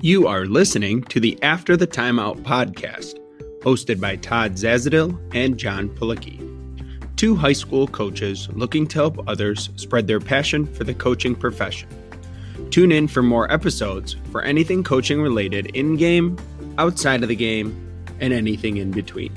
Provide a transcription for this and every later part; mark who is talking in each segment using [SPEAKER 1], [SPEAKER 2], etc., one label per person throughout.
[SPEAKER 1] You are listening to the After the Timeout podcast, hosted by Todd Zazadil and John Pilicki, two high school coaches looking to help others spread their passion for the coaching profession. Tune in for more episodes for anything coaching related in-game, outside of the game, and anything in between.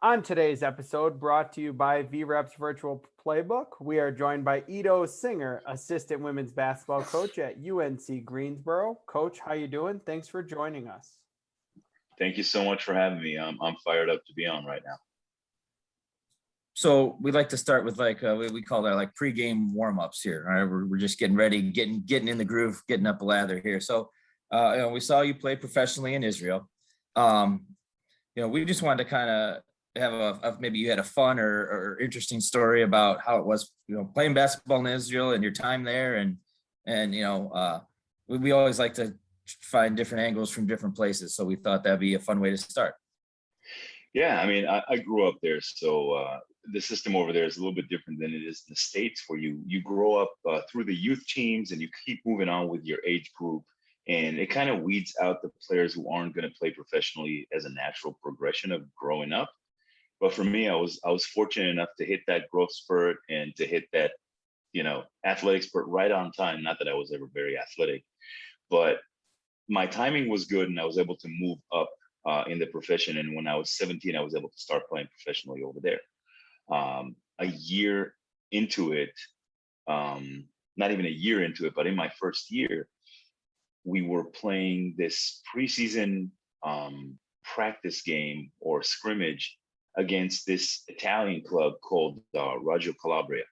[SPEAKER 1] On today's episode, brought to you by VREP's Virtual Playbook, we are joined by Ido Singer, assistant women's basketball coach at UNC Greensboro. Coach, how you doing? Thanks for joining us.
[SPEAKER 2] Thank you so much for having me. I'm fired up to be on right now.
[SPEAKER 3] So we like to start with we call that like pregame warm-ups here. All right, we're just getting ready, getting in the groove, getting up a lather here. So we saw you play professionally in Israel. We just wanted to kind of have maybe you had a fun or interesting story about how it was, playing basketball in Israel and your time there, and we always like to find different angles from different places, so we thought that'd be a fun way to start.
[SPEAKER 2] Yeah, I mean, I grew up there, so the system over there is a little bit different than it is in the States, where you grow up through the youth teams and you keep moving on with your age group, and it kind of weeds out the players who aren't going to play professionally as a natural progression of growing up. But for me, I was fortunate enough to hit that growth spurt and to hit that, athletic spurt right on time. Not that I was ever very athletic, but my timing was good and I was able to move up in the profession. And when I was 17, I was able to start playing professionally over there. A year into it, not even a year into it, but in my first year, we were playing this preseason practice game or scrimmage against this Italian club called Reggio Calabria.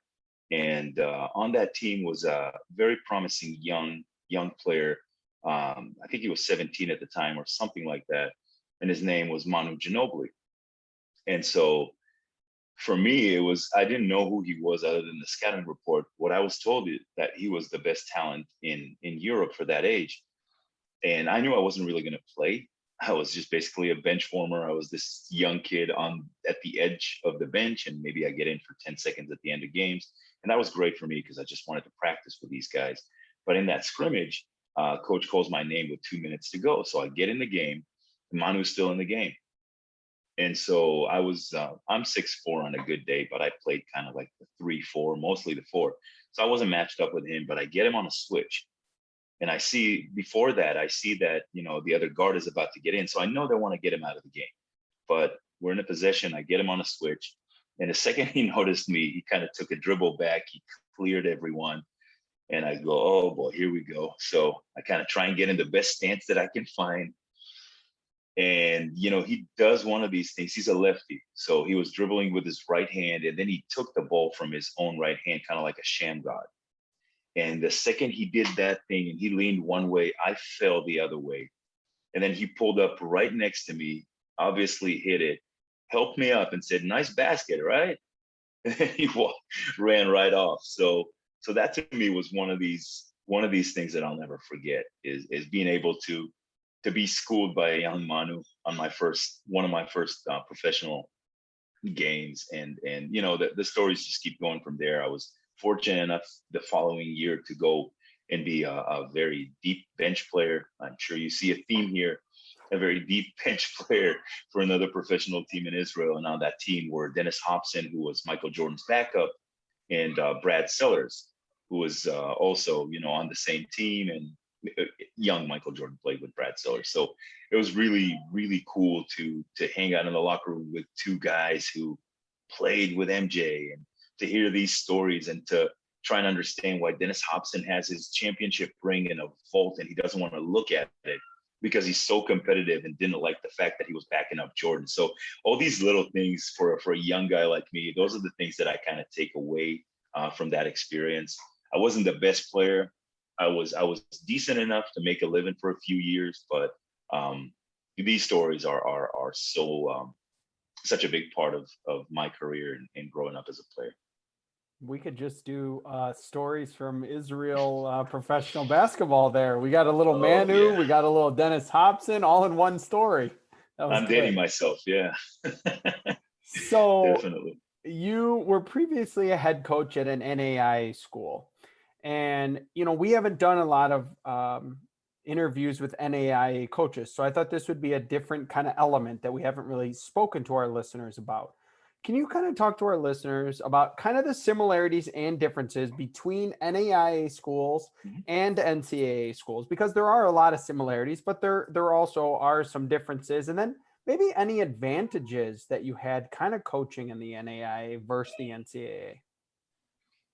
[SPEAKER 2] And on that team was a very promising young player. I think he was 17 at the time or something like that. And his name was Manu Ginobili. And so for me, I didn't know who he was other than the scouting report. What I was told is that he was the best talent in Europe for that age. And I knew I wasn't really going to play. I was just basically a bench warmer. I was this young kid at the edge of the bench, and maybe I get in for 10 seconds at the end of games. And that was great for me because I just wanted to practice with these guys. But in that scrimmage, coach calls my name with 2 minutes to go. So I get in the game, and Manu's still in the game. And so I'm 6'4" on a good day, but I played kind of like the 3-4, mostly the 4. So I wasn't matched up with him, but I get him on a switch. And I see that, the other guard is about to get in. So I know they want to get him out of the game. But we're in a possession. I get him on a switch. And the second he noticed me, he kind of took a dribble back. He cleared everyone. And I go, oh, boy, here we go. So I kind of try and get in the best stance that I can find. And, he does one of these things. He's a lefty. So he was dribbling with his right hand. And then he took the ball from his own right hand, kind of like a sham guard. And the second he did that thing and he leaned one way, I fell the other way. And then he pulled up right next to me, obviously hit it, helped me up and said, nice basket, right? And then he ran right off. So that to me was one of these things that I'll never forget is being able to be schooled by a young Manu on one of my first professional games. And the stories just keep going from there. I was fortunate enough the following year to go and be a very deep bench player. I'm sure you see a theme here, a very deep bench player for another professional team in Israel. And on that team were Dennis Hobson, who was Michael Jordan's backup, and Brad Sellers, who was also, on the same team. And young Michael Jordan played with Brad Sellers. So it was really, really cool to hang out in the locker room with two guys who played with MJ, and to hear these stories and to try and understand why Dennis Hobson has his championship ring in a vault and he doesn't want to look at it because he's so competitive and didn't like the fact that he was backing up Jordan. So all these little things for a young guy like me, those are the things that I kind of take away from that experience. I wasn't the best player. I was decent enough to make a living for a few years, but these stories are so such a big part of my career and growing up as a player.
[SPEAKER 1] We could just do stories from Israel professional basketball there. We got a little Manu, yeah. We got a little Dennis Hobson, all in one story.
[SPEAKER 2] I'm dating myself, yeah.
[SPEAKER 1] So
[SPEAKER 2] definitely.
[SPEAKER 1] you were previously a head coach at an NAIA school. And, we haven't done a lot of interviews with NAIA coaches. So I thought this would be a different kind of element that we haven't really spoken to our listeners about. Can you kind of talk to our listeners about kind of the similarities and differences between NAIA schools and NCAA schools? Because there are a lot of similarities, but there also are some differences. And then maybe any advantages that you had kind of coaching in the NAIA versus the NCAA.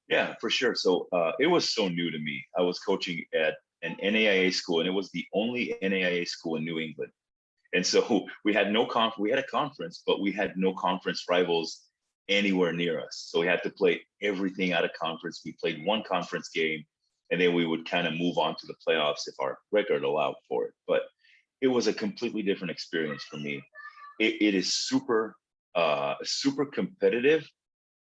[SPEAKER 2] Yeah, for sure. So it was so new to me. I was coaching at an NAIA school, and it was the only NAIA school in New England. And so we had we had a conference, but we had no conference rivals anywhere near us. So we had to play everything out of conference. We played one conference game, and then we would kind of move on to the playoffs if our record allowed for it. But it was a completely different experience for me. It is super competitive.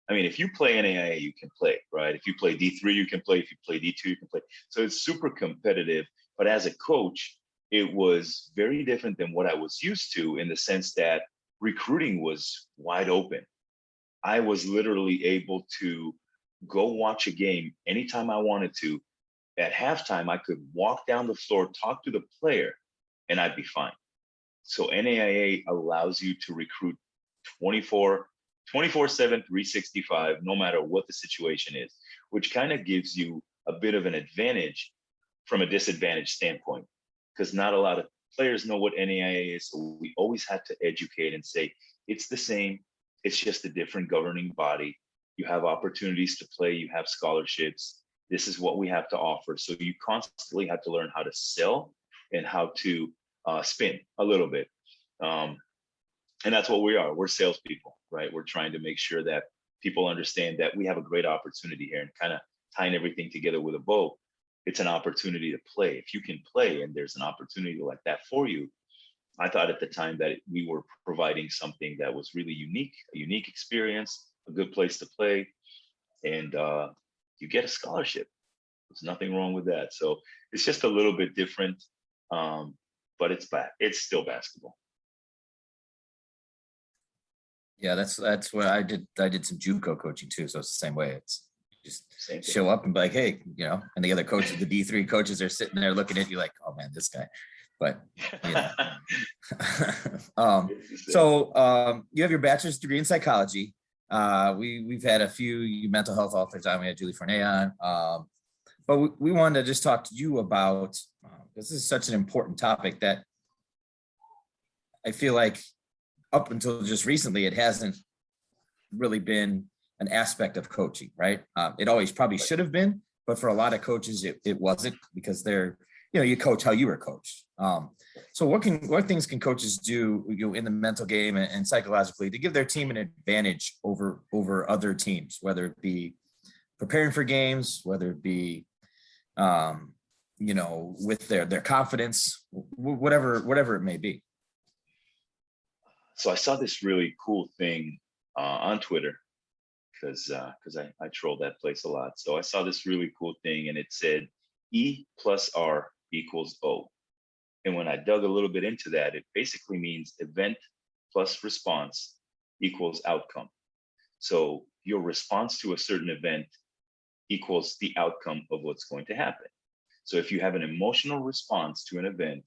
[SPEAKER 2] I mean, if you play NAIA, you can play, right? If you play D3, you can play. If you play D2, you can play. So it's super competitive. But as a coach, it was very different than what I was used to, in the sense that recruiting was wide open. I was literally able to go watch a game anytime I wanted to. At halftime, I could walk down the floor, talk to the player, and I'd be fine. So NAIA allows you to recruit 24/7, 365, no matter what the situation is, which kind of gives you a bit of an advantage from a disadvantage standpoint, because not a lot of players know what NAIA is. So we always had to educate and say, it's the same. It's just a different governing body. You have opportunities to play. You have scholarships. This is what we have to offer. So you constantly have to learn how to sell and how to spin a little bit. And that's what we are. We're salespeople, right? We're trying to make sure that people understand that we have a great opportunity here, and kind of tying everything together with a bow. It's an opportunity to play. If you can play and there's an opportunity like that for you, I thought at the time that we were providing something that was really unique, a unique experience, a good place to play, and you get a scholarship. There's nothing wrong with that. So it's just a little bit different, but it's still basketball.
[SPEAKER 3] Yeah, that's what I did. I did some JUCO coaching too, so it's the same way. It's just show up and be like, hey, and the other coaches, the D3 coaches, are sitting there looking at you like, oh man, this guy. But so you have your bachelor's degree in psychology. We've had a few mental health authors on. We had Julie Forney on, but we wanted to just talk to you about this is such an important topic that I feel like up until just recently, it hasn't really been an aspect of coaching, right? It always probably should have been, but for a lot of coaches, it wasn't, because they're, you coach how you were coached. So what things can coaches do, in the mental game and psychologically to give their team an advantage over other teams, whether it be preparing for games, whether it be, with their confidence, whatever it may be.
[SPEAKER 2] So I saw this really cool thing on Twitter, because I troll that place a lot. So I saw this really cool thing, and it said E plus R equals O. And when I dug a little bit into that, it basically means event plus response equals outcome. So your response to a certain event equals the outcome of what's going to happen. So if you have an emotional response to an event,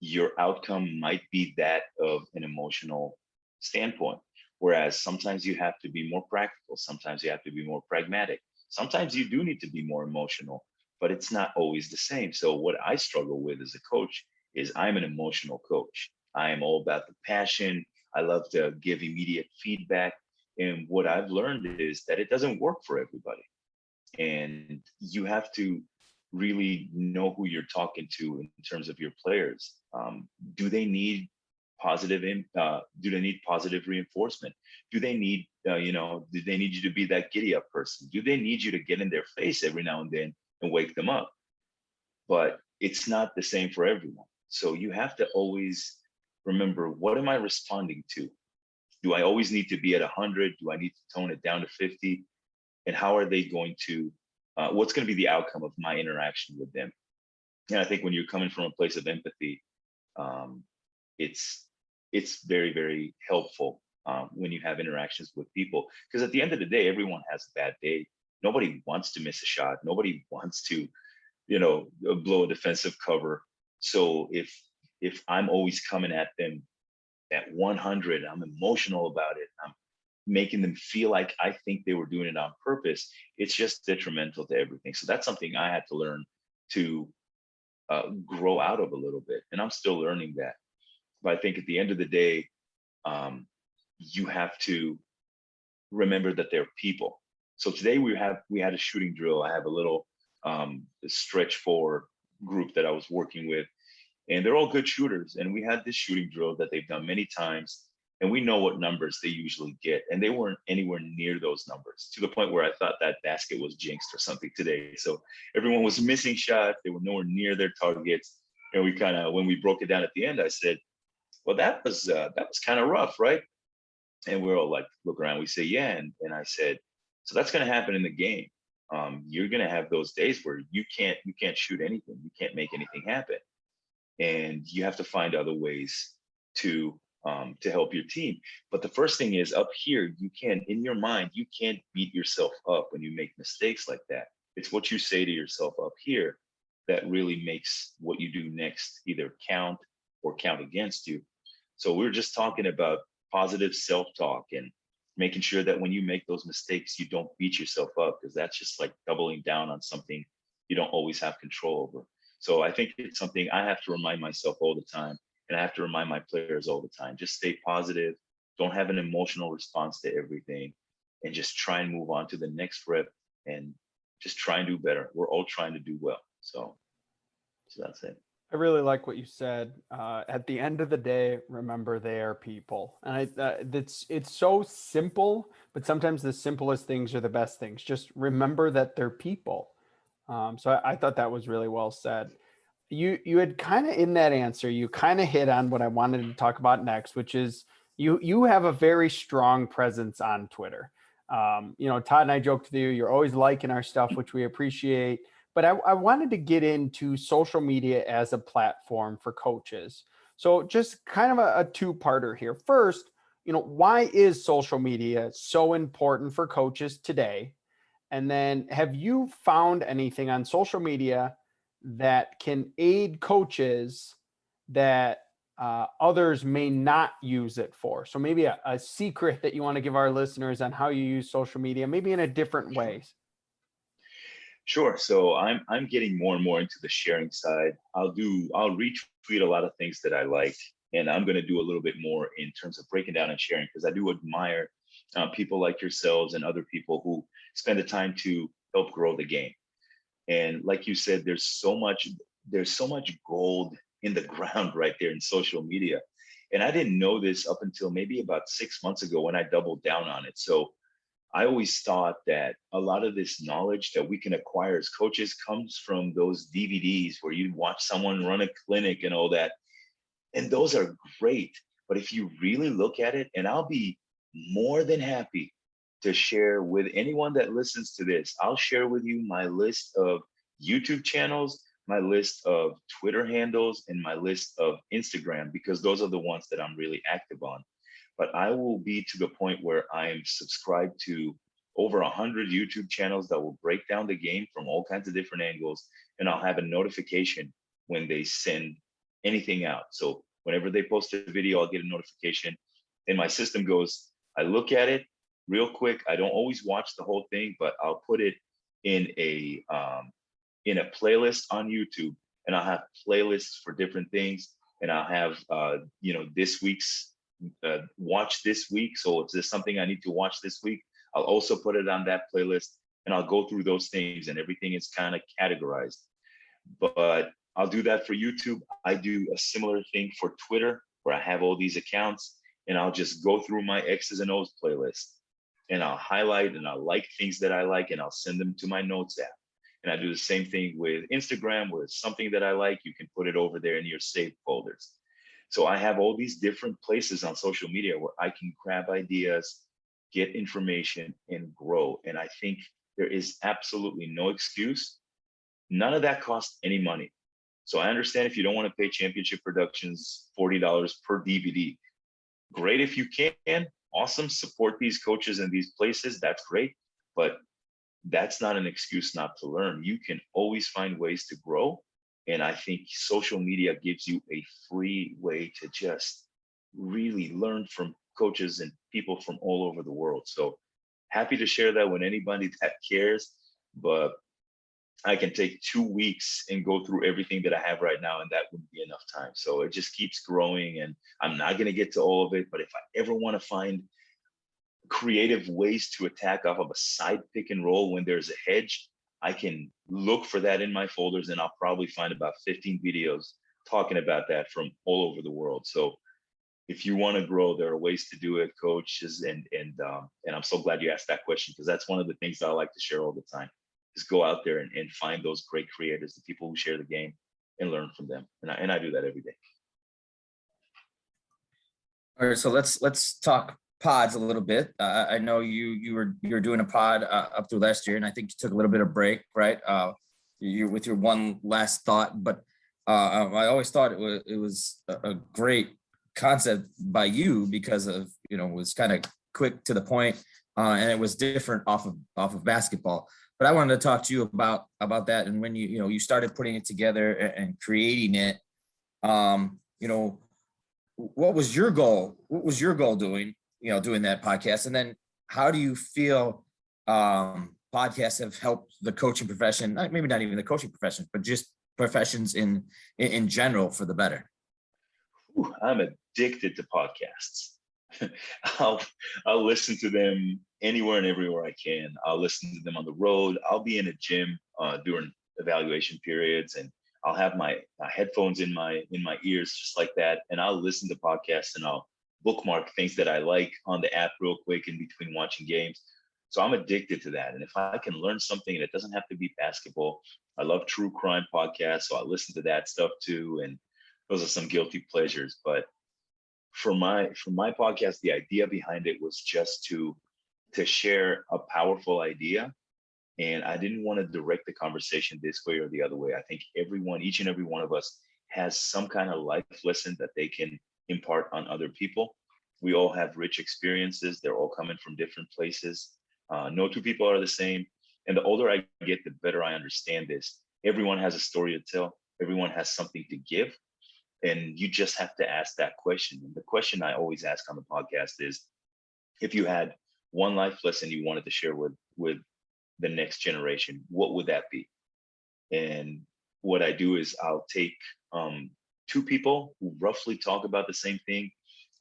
[SPEAKER 2] your outcome might be that of an emotional standpoint. Whereas sometimes you have to be more practical. Sometimes you have to be more pragmatic. Sometimes you do need to be more emotional, but it's not always the same. So what I struggle with as a coach is I'm an emotional coach. I am all about the passion. I love to give immediate feedback. And what I've learned is that it doesn't work for everybody. And you have to really know who you're talking to in terms of your players. Do they need positive reinforcement? Do they need do they need you to be that giddy up person? Do they need you to get in their face every now and then and wake them up? But it's not the same for everyone. So you have to always remember, what am I responding to? Do I always need to be at 100? Do I need to tone it down to 50? And how are they going to what's going to be the outcome of my interaction with them? And I think when you're coming from a place of empathy, it's very, very helpful when you have interactions with people. Because at the end of the day, everyone has a bad day. Nobody wants to miss a shot. Nobody wants to, blow a defensive cover. So if I'm always coming at them at 100, I'm emotional about it, I'm making them feel like I think they were doing it on purpose, it's just detrimental to everything. So that's something I had to learn to grow out of a little bit. And I'm still learning that. But I think at the end of the day, you have to remember that they're people. So today we had a shooting drill. I have a little stretch four group that I was working with, and they're all good shooters. And we had this shooting drill that they've done many times, and we know what numbers they usually get. And they weren't anywhere near those numbers, to the point where I thought that basket was jinxed or something today. So everyone was missing shots. They were nowhere near their targets. And we kind of, when we broke it down at the end, I said, well, that was kind of rough, right? And we're all like, look around, we say, yeah. And I said, so that's going to happen in the game. You're going to have those days where you can't shoot anything. You can't make anything happen. And you have to find other ways to help your team. But the first thing is, up here, in your mind, you can't beat yourself up when you make mistakes like that. It's what you say to yourself up here that really makes what you do next either count or count against you. So we're just talking about positive self-talk and making sure that when you make those mistakes, you don't beat yourself up, because that's just like doubling down on something you don't always have control over. So I think it's something I have to remind myself all the time, and I have to remind my players all the time. Just stay positive, don't have an emotional response to everything, and just try and move on to the next rep and just try and do better. We're all trying to do well. So that's it.
[SPEAKER 1] I really like what you said. At the end of the day, remember they are people, and it's so simple, but sometimes the simplest things are the best things. Just remember that they're people. So I thought that was really well said. You had kind of, in that answer, you kind of hit on what I wanted to talk about next, which is you have a very strong presence on Twitter. Todd and I joked with you, you're always liking our stuff, which we appreciate. But I wanted to get into social media as a platform for coaches. So just kind of a two-parter here. First, why is social media so important for coaches today? And then, have you found anything on social media that can aid coaches that others may not use it for? So maybe a secret that you want to give our listeners on how you use social media, maybe in a different way.
[SPEAKER 2] Sure. So I'm getting more and more into the sharing side. I'll retweet a lot of things that I like, and I'm going to do a little bit more in terms of breaking down and sharing, because I do admire people like yourselves and other people who spend the time to help grow the game. And like you said, there's so much gold in the ground right there in social media. And I didn't know this up until maybe about 6 months ago when I doubled down on it. So I always thought that a lot of this knowledge that we can acquire as coaches comes from those DVDs where you watch someone run a clinic and all that. And those are great. But if you really look at it, and I'll be more than happy to share with anyone that listens to this, I'll share with you my list of YouTube channels, my list of Twitter handles, and my list of Instagram, because those are the ones that I'm really active on. But I will be to the point where I am subscribed to over 100 YouTube channels that will break down the game from all kinds of different angles. And I'll have a notification when they send anything out. So whenever they post a video, I'll get a notification. And my system goes, I look at it real quick. I don't always watch the whole thing, but I'll put it in a playlist on YouTube, and I'll have playlists for different things. And I'll have, this week's watch this week. So if there's something I need to watch this week, I'll also put it on that playlist, and I'll go through those things, and everything is kind of categorized. But I'll do that for YouTube. I do a similar thing for Twitter, where I have all these accounts, and I'll just go through my X's and O's playlist, and I'll highlight and I'll like things that I like, and I'll send them to my notes app. And I do the same thing with Instagram, where it's something that I like, you can put it over there in your saved folders. So I have all these different places on social media where I can grab ideas, get information, and grow. And I think there is absolutely no excuse. None of that costs any money. So I understand if you don't want to pay Championship Productions $40 per DVD. Great if you can, awesome. Support these coaches in these places. That's great. But that's not an excuse not to learn. You can always find ways to grow. And I think social media gives you a free way to just really learn from coaches and people from all over the world. So happy to share that with anybody that cares. But I can take 2 weeks and go through everything that I have right now, and that wouldn't be enough time. So it just keeps growing, and I'm not going to get to all of it. But if I ever want to find creative ways to attack off of a side pick and roll when there's a hedge, I can look for that in my folders, and I'll probably find about 15 videos talking about that from all over the world. So if you want to grow, there are ways to do it, coaches, and I'm so glad you asked that question, because that's one of the things that I like to share all the time, is go out there and find those great creators, the people who share the game, and learn from them. And I do that every day.
[SPEAKER 3] All right, so let's talk pods a little bit. I know you were doing a pod up through last year, and I think you took a little bit of break, right? You're with your one last thought, but I always thought it was a great concept by you, because of, you know, it was kind of quick to the point, and it was different off of basketball. But I wanted to talk to you about that, and when you started putting it together and creating it, what was your goal? What was your goal doing that podcast? And then how do you feel podcasts have helped the coaching profession? Maybe not even the coaching profession, but just professions in general for the better?
[SPEAKER 2] Ooh, I'm addicted to podcasts. I'll listen to them anywhere and everywhere I can. I'll listen to them on the road. I'll be in a gym during evaluation periods, and I'll have my headphones in my ears just like that, and I'll listen to podcasts, and I'll bookmark things that I like on the app real quick in between watching games. So I'm addicted to that. And if I can learn something, and it doesn't have to be basketball, I love true crime podcasts, so I listen to that stuff too. And those are some guilty pleasures. But for my podcast, the idea behind it was just to share a powerful idea. And I didn't want to direct the conversation this way or the other way. I think each and every one of us has some kind of life lesson that they can impart on other people. We all have rich experiences. They're all coming from different places. No two people are the same. And the older I get, the better I understand this. Everyone has a story to tell. Everyone has something to give. And you just have to ask that question. And the question I always ask on the podcast is, if you had one life lesson you wanted to share with the next generation, what would that be? And what I do is I'll take two people who roughly talk about the same thing.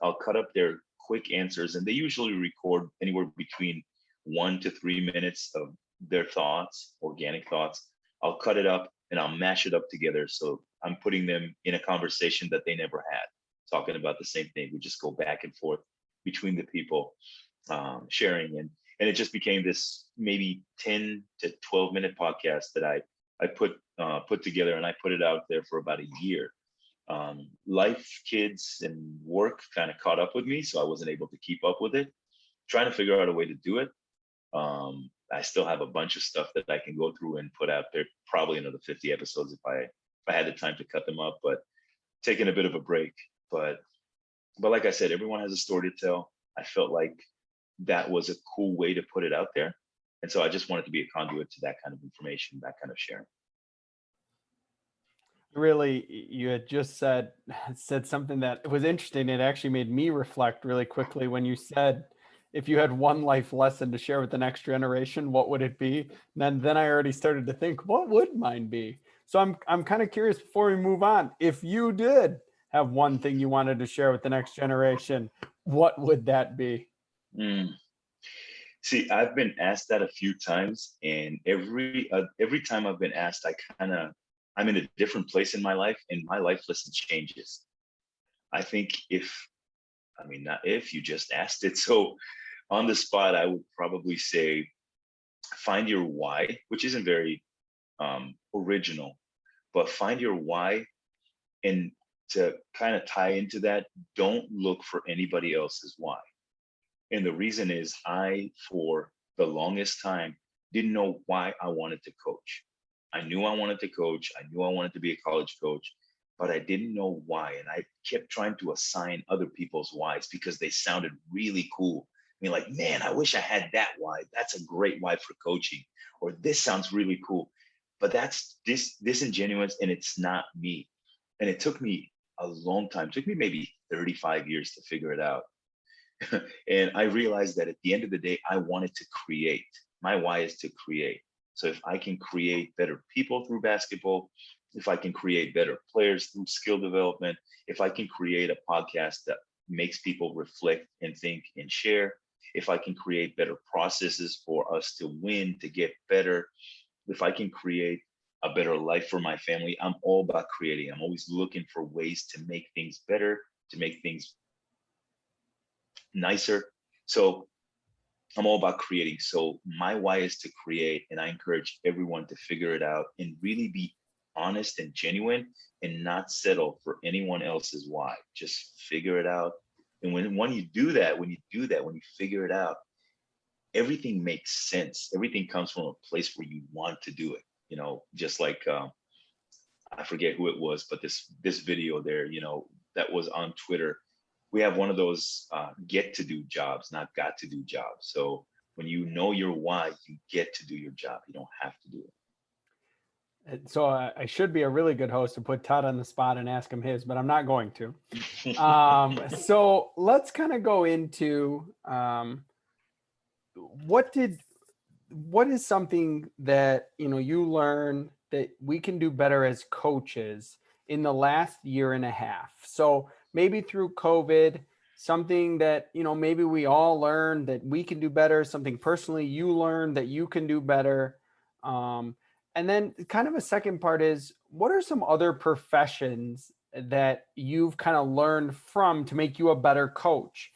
[SPEAKER 2] I'll cut up their quick answers, and they usually record anywhere between 1 to 3 minutes of their thoughts, organic thoughts. I'll cut it up and I'll mash it up together. So I'm putting them in a conversation that they never had, talking about the same thing. We just go back and forth between the people, sharing, and it just became this maybe 10 to 12 minute podcast that I put together, and I put it out there for about a year. Life, kids, and work kind of caught up with me, so I wasn't able to keep up with it. Trying to figure out a way to do it. I still have a bunch of stuff that I can go through and put out there, probably another 50 episodes if I had the time to cut them up, but taking a bit of a break. But like I said, everyone has a story to tell. I felt like that was a cool way to put it out there. And so I just wanted to be a conduit to that kind of information, that kind of sharing.
[SPEAKER 1] Really, you had just said something that was interesting. It actually made me reflect really quickly when you said, if you had one life lesson to share with the next generation, what would it be? And then I already started to think, what would mine be? So I'm kind of curious, before we move on, if you did have one thing you wanted to share with the next generation, what would that be?
[SPEAKER 2] See, I've been asked that a few times, and every time I've been asked, I'm in a different place in my life, and my life lesson changes. I think not if, you just asked it. So on the spot, I would probably say, find your why, which isn't very original, but find your why. And to kind of tie into that, don't look for anybody else's why. And the reason is, for the longest time, didn't know why I wanted to coach. I knew I wanted to coach. I knew I wanted to be a college coach. but I didn't know why. And I kept trying to assign other people's whys because they sounded really cool. I mean, like, man, I wish I had that why. That's a great why for coaching. Or this sounds really cool. But that's disingenuous, and it's not me. And it took me a long time. It took me maybe 35 years to figure it out. And I realized that at the end of the day, I wanted to create. My why is to create. So if I can create better people through basketball, if I can create better players through skill development, if I can create a podcast that makes people reflect and think and share, if I can create better processes for us to win, to get better, if I can create a better life for my family, I'm all about creating. I'm always looking for ways to make things better, to make things nicer. So I'm all about creating. So my why is to create, and I encourage everyone to figure it out and really be honest and genuine and not settle for anyone else's why. Just figure it out. And when you do that, when you figure it out, everything makes sense. Everything comes from a place where you want to do it. Just like I forget who it was, but this video there, that was on Twitter. We have one of those get to do jobs, not got to do jobs. So when you know your why, you get to do your job. You don't have to do it.
[SPEAKER 1] And so I should be a really good host to put Todd on the spot and ask him his, but I'm not going to. So let's kind of go into what is something that you learn that we can do better as coaches in the last year and a half. So maybe through COVID, something that maybe we all learned that we can do better, something personally you learned that you can do better. And then kind of a second part is, what are some other professions that you've kind of learned from to make you a better coach?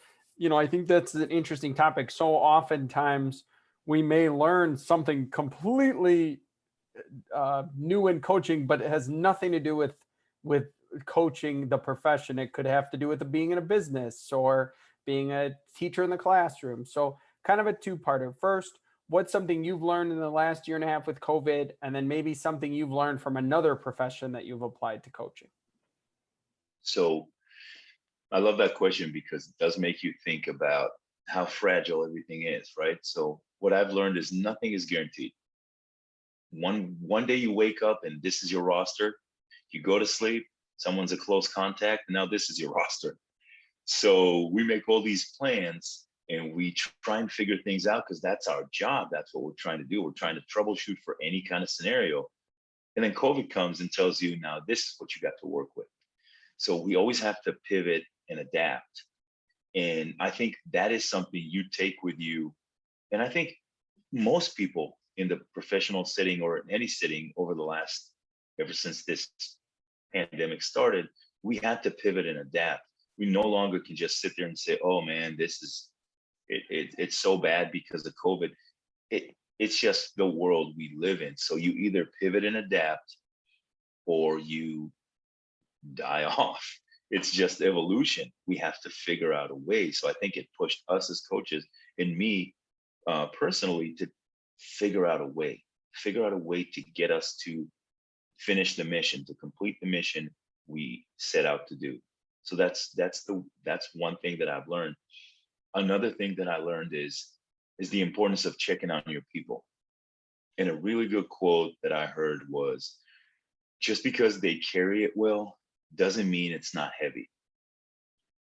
[SPEAKER 1] I think that's an interesting topic. So oftentimes we may learn something completely new in coaching, but it has nothing to do with coaching the profession. It could have to do with being in a business or being a teacher in the classroom. So kind of a two-parter. First, what's something you've learned in the last year and a half with COVID? And then maybe something you've learned from another profession that you've applied to coaching.
[SPEAKER 2] So I love that question because it does make you think about how fragile everything is, right? So what I've learned is nothing is guaranteed. One day you wake up and this is your roster. You go to sleep, someone's a close contact, and now this is your roster. So we make all these plans and we try and figure things out because that's our job. That's what we're trying to do. We're trying to troubleshoot for any kind of scenario. And then COVID comes and tells you, now this is what you got to work with. So we always have to pivot and adapt. And I think that is something you take with you. And I think most people in the professional setting or in any setting ever since this pandemic started, we had to pivot and adapt. We no longer can just sit there and say, oh man, it's so bad because of COVID. It's just the world we live in. So you either pivot and adapt or you die off. It's just evolution. We have to figure out a way. So I think it pushed us as coaches and me personally to figure out a way to get us to finish the mission, to complete the mission we set out to do. So that's one thing that I've learned. Another thing that I learned is the importance of checking on your people. And a really good quote that I heard was, just because they carry it well doesn't mean it's not heavy.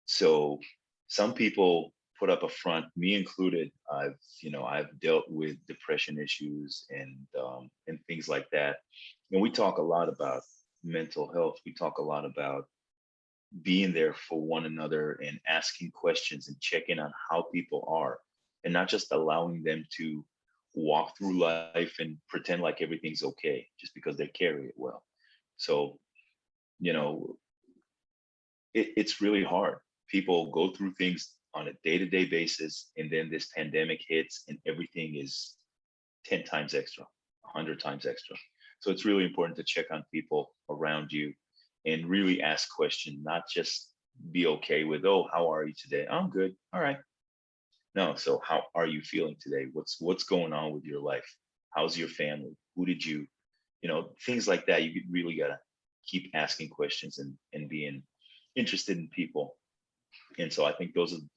[SPEAKER 2] So some people put up a front, me included. I've dealt with depression issues and things like that. And we talk a lot about mental health. We talk a lot about being there for one another and asking questions and checking on how people are, and not just allowing them to walk through life and pretend like everything's okay just because they carry it well. So, it's really hard. People go through things on a day-to-day basis, and then this pandemic hits and everything is 10 times extra, 100 times extra. So it's really important to check on people around you and really ask questions, not just be okay with, oh, how are you today? I'm good. All right. No, so how are you feeling today? What's going on with your life? How's your family? Who did you, things like that. You really gotta keep asking questions and being interested in people. And so I think those are the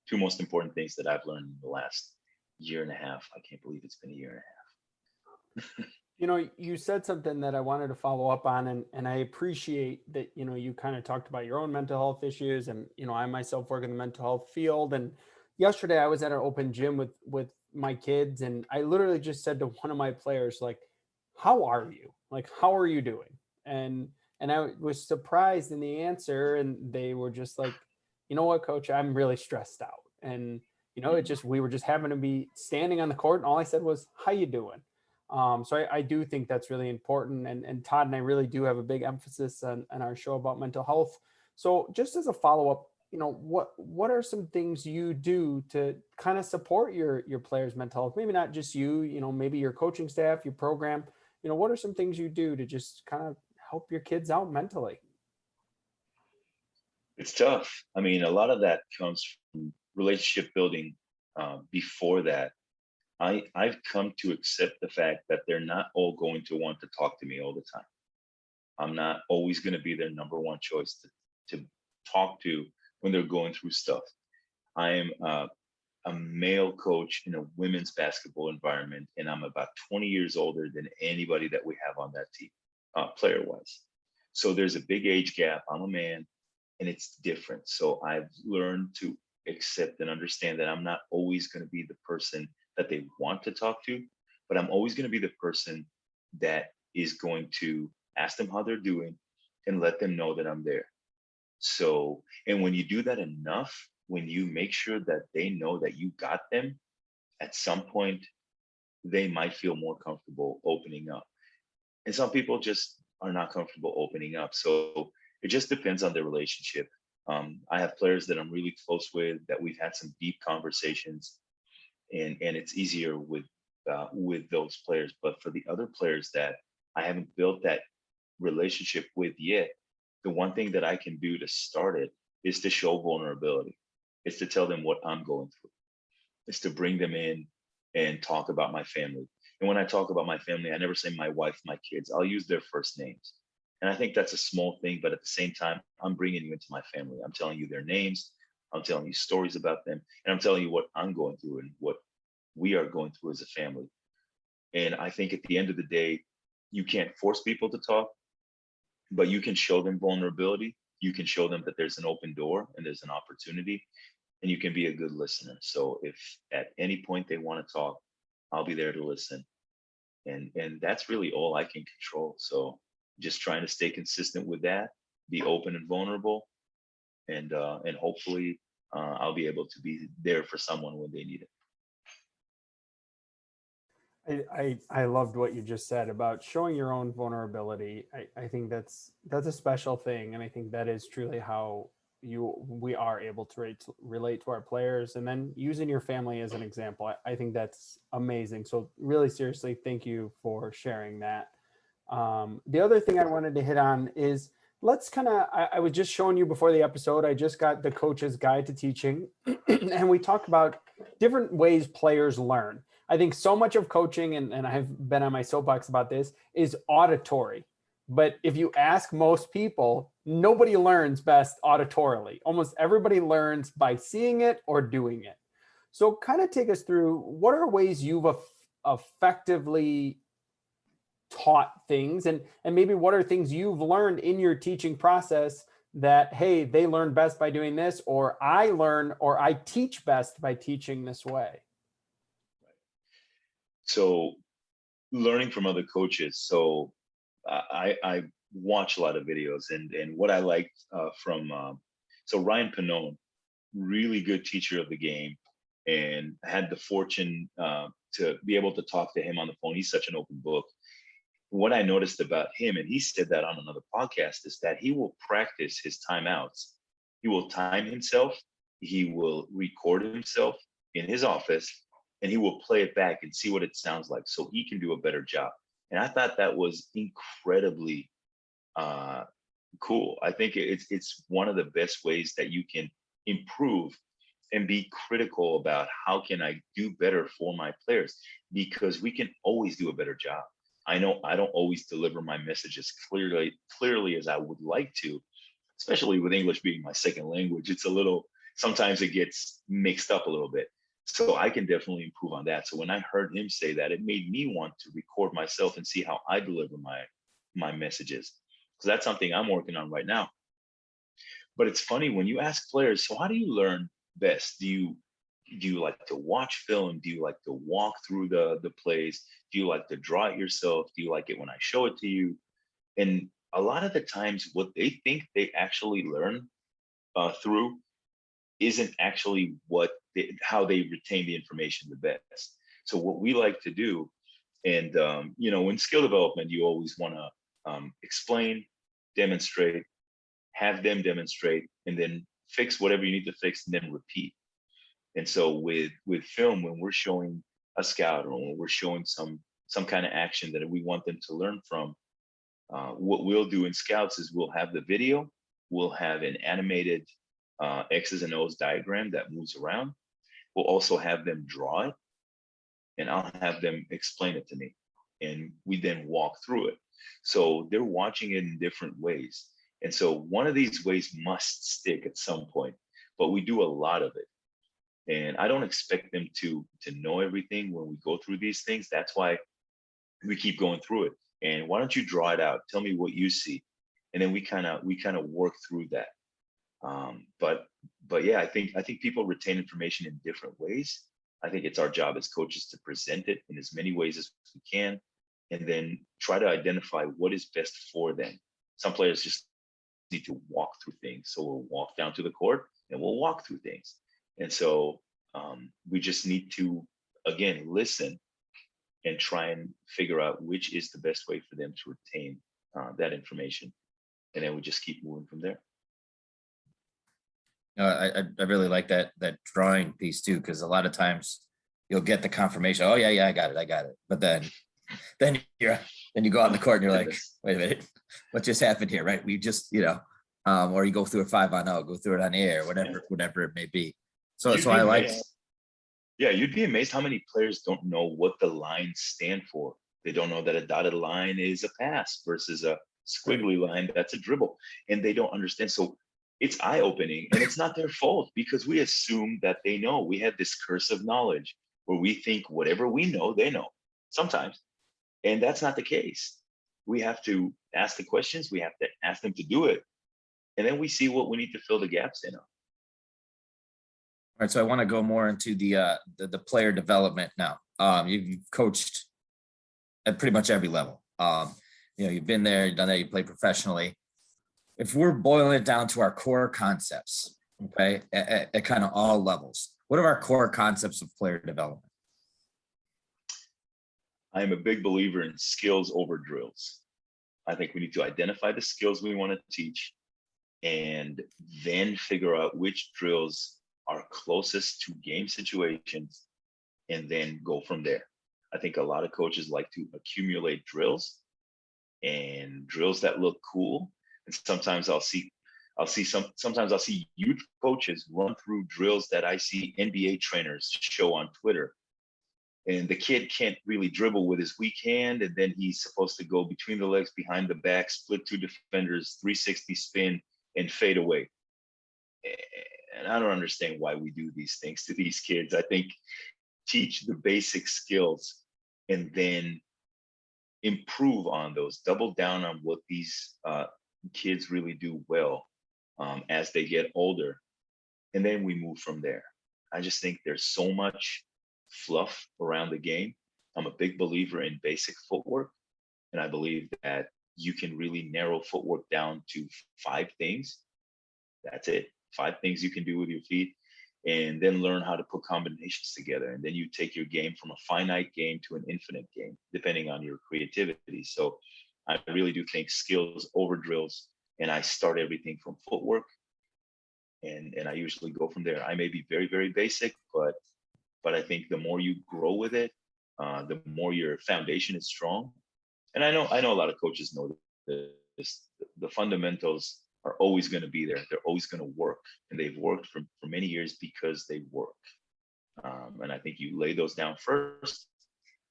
[SPEAKER 2] two most important things that I've learned in the last year and a half. I can't believe it's been a year and a half.
[SPEAKER 1] You know, you said something that I wanted to follow up on, and I appreciate that, you know, you kind of talked about your own mental health issues, and, you know, I myself work in the mental health field. And yesterday I was at an open gym with my kids, and I literally just said to one of my players, like, how are you? Like, how are you doing? And I was surprised in the answer, and they were just like, you know what, coach, I'm really stressed out. And, you know, it just, we were just having to be standing on the court, and all I said was, how you doing? So I do think that's really important. And Todd and I really do have a big emphasis on our show about mental health. So just as a follow-up, you know, what are some things you do to kind of support your players' mental health? Maybe not just you know, maybe your coaching staff, your program, you know, what are some things you do to just kind of help your kids out mentally?
[SPEAKER 2] It's tough. I mean, a lot of that comes from relationship building. Before that, I've come to accept the fact that they're not all going to want to talk to me all the time. I'm not always going to be their number one choice to talk to when they're going through stuff. I am a male coach in a women's basketball environment, and I'm about 20 years older than anybody that we have on that team, player wise. So there's a big age gap. I'm a man, and it's different. So I've learned to accept and understand that I'm not always going to be the person that they want to talk to, but I'm always going to be the person that is going to ask them how they're doing and let them know that I'm there. So, and when you do that enough, when you make sure that they know that you got them, at some point, they might feel more comfortable opening up. And some people just are not comfortable opening up. So it just depends on the relationship. I have players that I'm really close with, that we've had some deep conversations, and it's easier with those players. But for the other players that I haven't built that relationship with yet, the one thing that I can do to start it is to show vulnerability. It's to tell them what I'm going through. It's to bring them in and talk about my family. And when I talk about my family, I never say my wife, my kids. I'll use their first names. And I think that's a small thing, but at the same time, I'm bringing you into my family. I'm telling you their names. I'm telling you stories about them. And I'm telling you what I'm going through and what we are going through as a family. And I think at the end of the day, you can't force people to talk, but you can show them vulnerability. You can show them that there's an open door and there's an opportunity, and you can be a good listener. So if at any point they want to talk, I'll be there to listen. And that's really all I can control. So just trying to stay consistent with that, be open and vulnerable, and hopefully I'll be able to be there for someone when they need it.
[SPEAKER 1] I loved what you just said about showing your own vulnerability. I think that's a special thing, and I think that is truly how we are able to relate to our players. And then using your family as an example, I think that's amazing. So really, seriously, thank you for sharing that. The other thing I wanted to hit on is, let's kind of, I was just showing you before the episode, I just got the Coach's Guide to Teaching, and we talked about different ways players learn. I think so much of coaching, and I've been on my soapbox about this, is auditory. But if you ask most people, nobody learns best auditorily. Almost everybody learns by seeing it or doing it. So kind of take us through, what are ways you've effectively taught things, and maybe what are things you've learned in your teaching process that, hey, they learn best by doing this, or I teach best by teaching this way?
[SPEAKER 2] So learning from other coaches. So I watch a lot of videos, and what I liked from so Ryan Pinon, really good teacher of the game, and had the fortune to be able to talk to him on the phone. He's such an open book. What I noticed about him, and he said that on another podcast, is that he will practice his timeouts. He will time himself. He will record himself in his office, and he will play it back and see what it sounds like so he can do a better job. And I thought that was incredibly cool. I think it's one of the best ways that you can improve and be critical about how can I do better for my players, because we can always do a better job. I know I don't always deliver my messages clearly as I would like to, especially with English being my second language. It's a little, sometimes it gets mixed up a little bit. So I can definitely improve on that. So when I heard him say that, it made me want to record myself and see how I deliver my messages. So that's something I'm working on right now. But it's funny when you ask players, so how do you learn best? Do you like to watch film? Do you like to walk through the plays? Do you like to draw it yourself? Do you like it when I show it to you? And a lot of the times, what they think they actually learn through isn't actually how they retain the information the best. So what we like to do, and in skill development, you always want to explain, demonstrate, have them demonstrate, and then fix whatever you need to fix, and then repeat. And so with film, when we're showing a scout or when we're showing some kind of action that we want them to learn from, what we'll do in scouts is we'll have the video, we'll have an animated X's and O's diagram that moves around. We'll also have them draw it, and I'll have them explain it to me, and we then walk through it. So they're watching it in different ways. And so one of these ways must stick at some point, but we do a lot of it. And I don't expect them to know everything when we go through these things. That's why we keep going through it. And why don't you draw it out? Tell me what you see, and then we kind of work through that. But yeah, I think people retain information in different ways. I think it's our job as coaches to present it in as many ways as we can, and then try to identify what is best for them. Some players just need to walk through things, so we'll walk down to the court and we'll walk through things. And so we just need to, again, listen and try and figure out which is the best way for them to retain that information. And then we just keep moving from there.
[SPEAKER 3] I really like that drawing piece too, because a lot of times you'll get the confirmation, oh yeah, I got it. But then you go out in the court and you're like, wait a minute, what just happened here, right? We just, or you go through a 5-on-0, go through it on air, whatever it may be. So I like.
[SPEAKER 2] Yeah, you'd be amazed how many players don't know what the lines stand for. They don't know that a dotted line is a pass versus a squiggly line that's a dribble, and they don't understand. So it's eye-opening, and it's not their fault, because we assume that they know. We have this curse of knowledge where we think whatever we know, they know sometimes, and that's not the case. We have to ask the questions. We have to ask them to do it, and then we see what we need to fill the gaps in on.
[SPEAKER 3] All right, so I want to go more into the player development now. You've coached at pretty much every level. You've been there, you've done that, you play professionally. If we're boiling it down to our core concepts, okay, at kind of all levels, what are our core concepts of player development?
[SPEAKER 2] I am a big believer in skills over drills. I think we need to identify the skills we want to teach, and then figure out which drills are closest to game situations, and then go from there. I think a lot of coaches like to accumulate drills, and drills that look cool. And sometimes I'll see youth coaches run through drills that I see NBA trainers show on Twitter. And the kid can't really dribble with his weak hand, and then he's supposed to go between the legs, behind the back, split two defenders, 360 spin, and fade away. And I don't understand why we do these things to these kids. I think teach the basic skills and then improve on those, double down on what these kids really do well as they get older. And then we move from there. I just think there's so much fluff around the game. I'm a big believer in basic footwork. And I believe that you can really narrow footwork down to 5 things. That's it. 5 things you can do with your feet, and then learn how to put combinations together. And then you take your game from a finite game to an infinite game, depending on your creativity. So I really do think skills over drills, and I start everything from footwork, and I usually go from there. I may be very, very basic, but I think the more you grow with it, the more your foundation is strong. And I know a lot of coaches know this. The fundamentals are always going to be there. They're always going to work, and they've worked for many years because they work. And I think you lay those down first,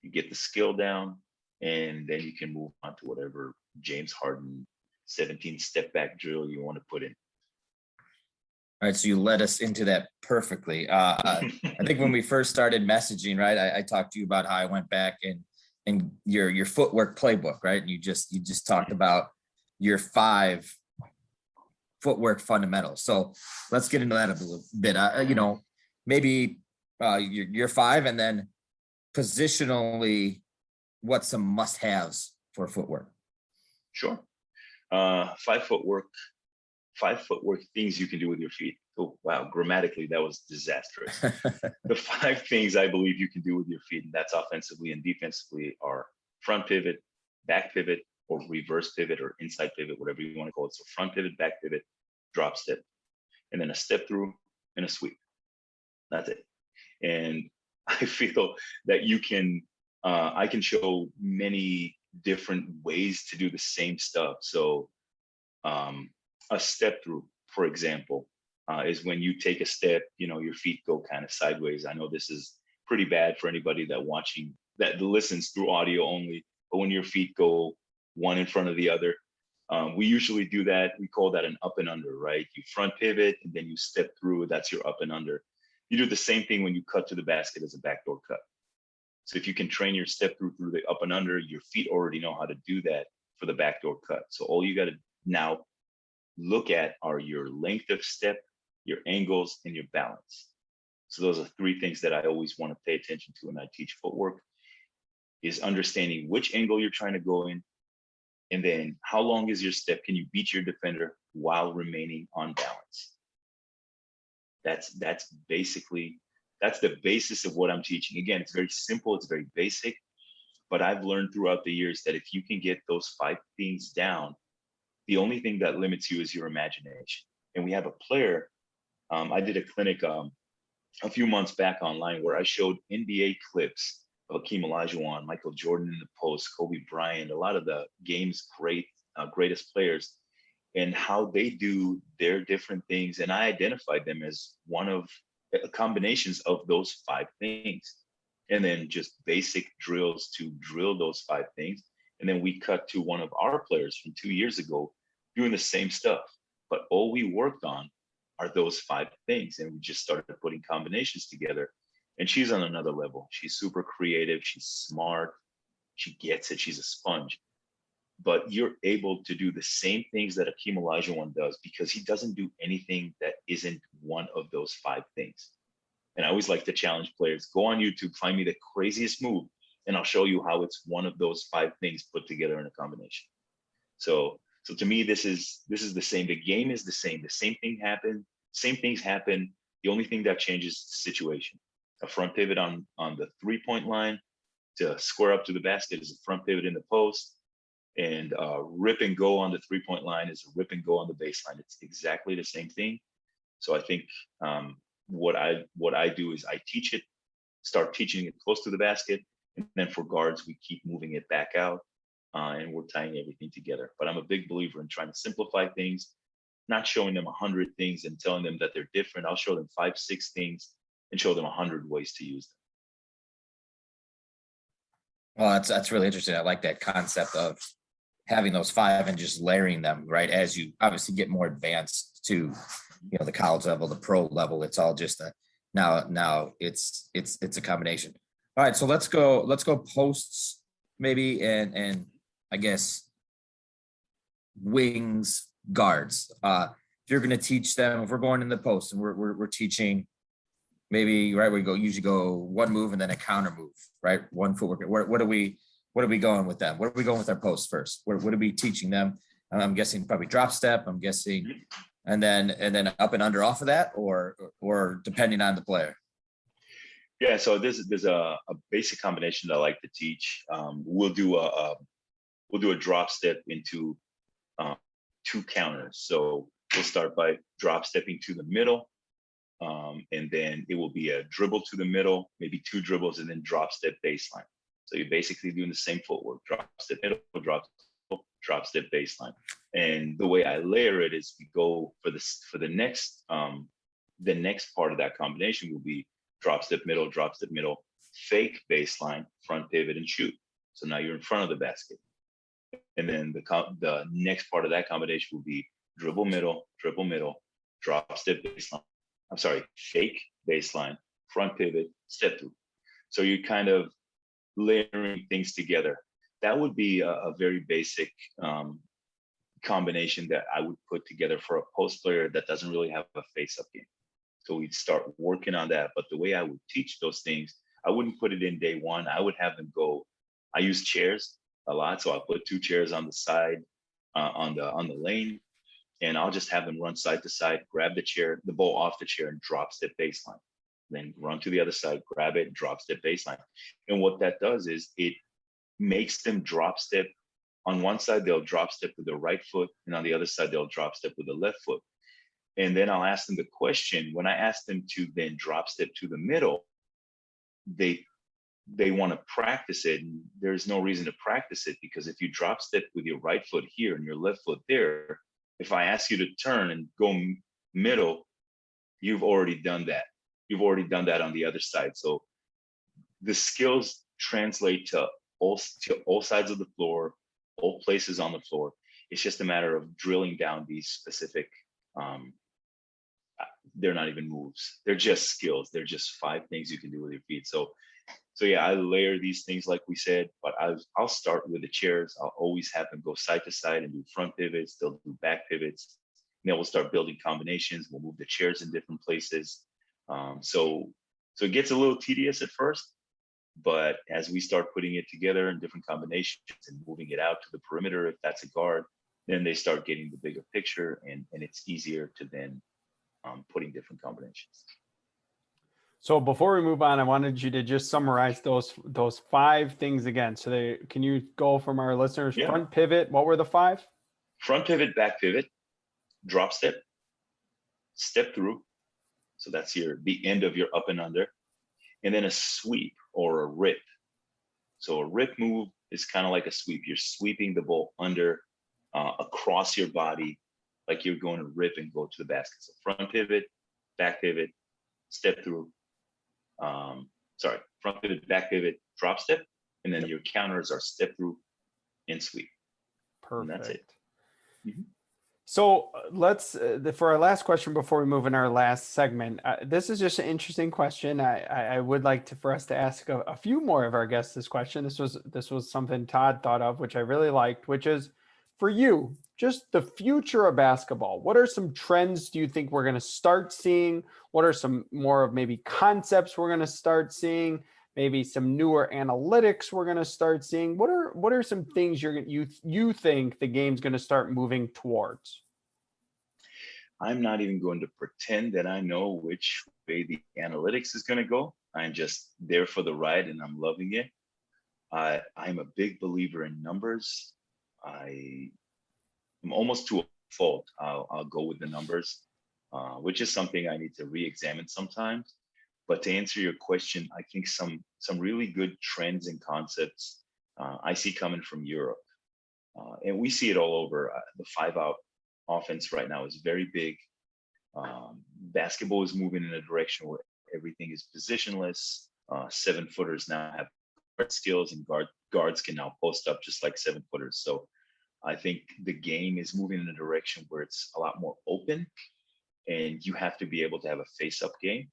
[SPEAKER 2] you get the skill down, and then you can move on to whatever James Harden 17 step back drill you want to put in.
[SPEAKER 3] All right, so you led us into that perfectly. I think when we first started messaging, right, I talked to you about how I went back and your footwork playbook, right? And you just talked about your 5 footwork fundamentals. So let's get into that a little bit. Maybe your 5, and then positionally, what some must-haves for footwork.
[SPEAKER 2] Sure. 5 footwork things you can do with your feet. Oh, wow. Grammatically, that was disastrous. The 5 things I believe you can do with your feet, and that's offensively and defensively, are front pivot, back pivot, or reverse pivot, or inside pivot, whatever you want to call it. So front pivot, back pivot, drop step, and then a step through and a sweep. That's it. And I feel that I can show many different ways to do the same stuff. So a step through, for example, is when you take a step, your feet go kind of sideways. I know this is pretty bad for anybody that listens through audio only, but when your feet go one in front of the other, we usually do that. We call that an up and under, right? You front pivot and then you step through. That's your up and under. You do the same thing when you cut to the basket as a backdoor cut. So if you can train your step through the up and under, your feet already know how to do that for the backdoor cut. So all you got to now look at are your length of step, your angles, and your balance. So those are 3 things that I always want to pay attention to when I teach footwork, is understanding which angle you're trying to go in, and then how long is your step? Can you beat your defender while remaining on balance? That's the basis of what I'm teaching. Again, it's very simple, it's very basic, but I've learned throughout the years that if you can get those 5 things down, the only thing that limits you is your imagination. And we have a player, I did a clinic a few months back online where I showed NBA clips of Hakeem Olajuwon, Michael Jordan in the post, Kobe Bryant, a lot of the game's greatest players, and how they do their different things. And I identified them as one of combinations of those 5 things. And then just basic drills to drill those 5 things. And then we cut to one of our players from 2 years ago doing the same stuff. But all we worked on are those 5 things. And we just started putting combinations together. And she's on another level. She's super creative. She's smart. She gets it. She's a sponge. But you're able to do the same things that Hakeem Olajuwon does because he doesn't do anything that isn't one of those 5 things. And I always like to challenge players, go on YouTube, find me the craziest move, and I'll show you how it's one of those 5 things put together in a combination. So to me, this is the same. The game is the same. The same things happen. The only thing that changes is the situation. A front pivot on the 3-point line to square up to the basket is a front pivot in the post. And rip and go on the 3-point line is a rip and go on the baseline. It's exactly the same thing. So I think what I do is I start teaching it close to the basket, and then for guards we keep moving it back out, and we're tying everything together. But I'm a big believer in trying to simplify things, not showing them 100 things and telling them that they're different. I'll show them 5, 6 things and show them 100 ways to use them.
[SPEAKER 3] Well, that's really interesting. I like that concept of having those 5 and just layering them, right? As you obviously get more advanced to, the college level, the pro level, it's all just now it's a combination. All right, so let's go posts maybe, and I guess wings, guards. If you're going to teach them, if we're going in the post and we're teaching, maybe, right, we usually go one move and then a counter move, right? One footwork. What are we going with them? What are we going with our posts first? What are we teaching them? I'm guessing probably drop step. I'm guessing, and then up and under off of that, or depending on the player.
[SPEAKER 2] Yeah. So there's a basic combination that I like to teach. We'll do a drop step into 2 counters. So we'll start by drop stepping to the middle. And then it will be a dribble to the middle, maybe 2 dribbles, and then drop step baseline. So you're basically doing the same footwork: drop step middle, drop step baseline. And the way I layer it is we go for the next part of that combination will be drop step middle, fake baseline, front pivot, and shoot. So now you're in front of the basket. And then the next part of that combination will be dribble middle, drop step baseline. I'm sorry, fake baseline, front pivot, step through. So you're kind of layering things together. That would be a very basic combination that I would put together for a post player that doesn't really have a face-up game. So we'd start working on that. But the way I would teach those things, I wouldn't put it in day one. I would have them go. I use chairs a lot, so I'll put 2 chairs on the side on the lane, and I'll just have them run side to side, grab the ball off the chair, and drop step baseline. Then run to the other side, grab it, drop step baseline. And what that does is it makes them drop step. On one side, they'll drop step with the right foot, and on the other side, they'll drop step with the left foot. And then I'll ask them the question. When I ask them to then drop step to the middle, they want to practice it. And there's no reason to practice it, because if you drop step with your right foot here and your left foot there, if I ask you to turn and go middle, you've already done that. You've already done that on the other side. So the skills translate to all sides of the floor, all places on the floor. It's just a matter of drilling down these specific, they're not even moves. They're just skills. They're just 5 things you can do with your feet. So yeah, I layer these things like we said, but I'll start with the chairs. I'll always have them go side to side and do front pivots. They'll do back pivots. And then we'll start building combinations. We'll move the chairs in different places. So it gets a little tedious at first, but as we start putting it together in different combinations and moving it out to the perimeter, if that's a guard, then they start getting the bigger picture, and it's easier to then putting different combinations.
[SPEAKER 1] So before we move on, I wanted you to just summarize those 5 things again. So can you go from our listeners?
[SPEAKER 2] Yeah.
[SPEAKER 1] Front pivot, what were the 5?
[SPEAKER 2] Front pivot, back pivot, drop step, step through. So that's the end of your up and under, and then a sweep or a rip. So a rip move is kind of like a sweep. You're sweeping the ball under, across your body, like you're going to rip and go to the basket. So front pivot, back pivot, step through. Front pivot, back pivot, drop step, and then your counters are step through and sweep.
[SPEAKER 1] Perfect.
[SPEAKER 2] And that's it. Mm-hmm.
[SPEAKER 1] So let's, for our last question before we move in our last segment, this is just an interesting question. I would like for us to ask a few more of our guests this question. This was something Todd thought of, which I really liked, which is, for you, just the future of basketball. What are some trends do you think we're going to start seeing? What are some more of maybe concepts we're going to start seeing? Maybe some newer analytics we're going to start seeing. What are some things you think the game's going to start moving towards?
[SPEAKER 2] I'm not even going to pretend that I know which way the analytics is going to go. I'm just there for the ride, and I'm loving it. I'm a big believer in numbers. I'm almost to a fault. I'll go with the numbers, which is something I need to re-examine sometimes. But to answer your question, I think some really good trends and concepts I see coming from Europe. And we see it all over. The 5-out offense right now is very big. Basketball is moving in a direction where everything is positionless. 7-footers now have guard skills, and guards can now post up just like 7-footers. So I think the game is moving in a direction where it's a lot more open, and you have to be able to have a face-up game.